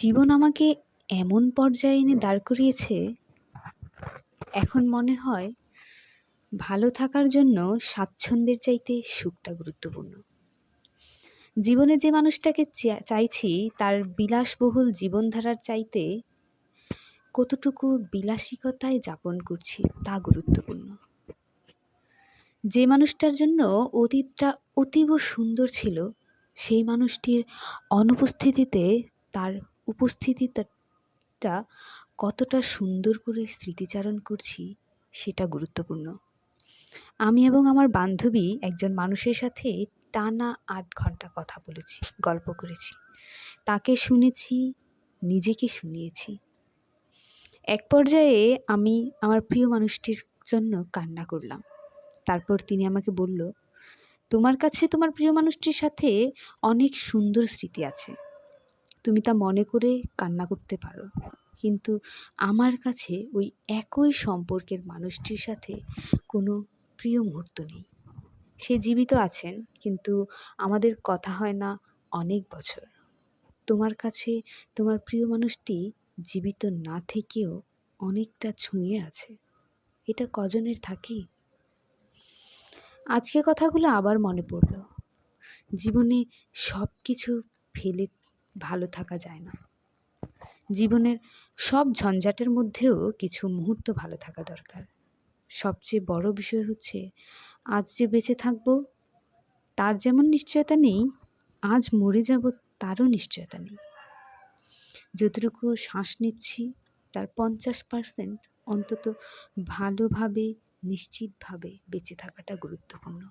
জীবন আমাকে এমন পর্যায়ে এনে দাঁড় করিয়েছে, এখন মনে হয় ভালো থাকার জন্য স্বাচ্ছন্দ্যের চাইতে সুখটা গুরুত্বপূর্ণ। জীবনে যে মানুষটাকে চাইছি তার বিলাসবহুল জীবনধারার চাইতে কতটুকু বিলাসিকতায় যাপন করছি তা গুরুত্বপূর্ণ। যে মানুষটার জন্য অতীতটা অতীব সুন্দর ছিল, সেই মানুষটির অনুপস্থিতিতে তার উপস্থিতিটা কতটা সুন্দর করে স্মৃতিচারণ করছি সেটা গুরুত্বপূর্ণ। আমি এবং আমার বান্ধবী একজন মানুষের সাথে টানা ৮ ঘন্টা কথা বলেছি, গল্প করেছি, তাকে শুনেছি, নিজেকে শুনিয়েছি। এক পর্যায়ে আমি আমার প্রিয় মানুষটির জন্য কান্না করলাম। তারপর তিনি আমাকে বলল, তোমার কাছে তোমার প্রিয় মানুষটির সাথে অনেক সুন্দর স্মৃতি আছে, তুমি তা মনে করে কান্না করতে পারো, কিন্তু আমার কাছে ওই একই সম্পর্কের মানুষটির সাথে কোনো প্রিয় মুহূর্ত নেই। সে জীবিত আছেন, কিন্তু আমাদের কথা হয় না অনেক বছর। তোমার কাছে তোমার প্রিয় মানুষটি জীবিত না থেকেও অনেকটা ছুঁয়ে আছে, এটা কজনের থাকে? আজকে কথাগুলো আবার মনে পড়ল। জীবনে সব কিছু ফেলে ভালো থাকা যায় না। জীবনের সব ঝঞ্ঝাটের মধ্যেও কিছু মুহূর্ত ভালো থাকা দরকার। সবচেয়ে বড় বিষয় হচ্ছে, আজ যে বেঁচে থাকব তার যেমন নিশ্চয়তা নেই, আজ মরে যাব তারও নিশ্চয়তা নেই। যতটুকু শ্বাস নিচ্ছি তার ৫০% অন্তত ভালোভাবে নিশ্চিতভাবে বেঁচে থাকাটা গুরুত্বপূর্ণ।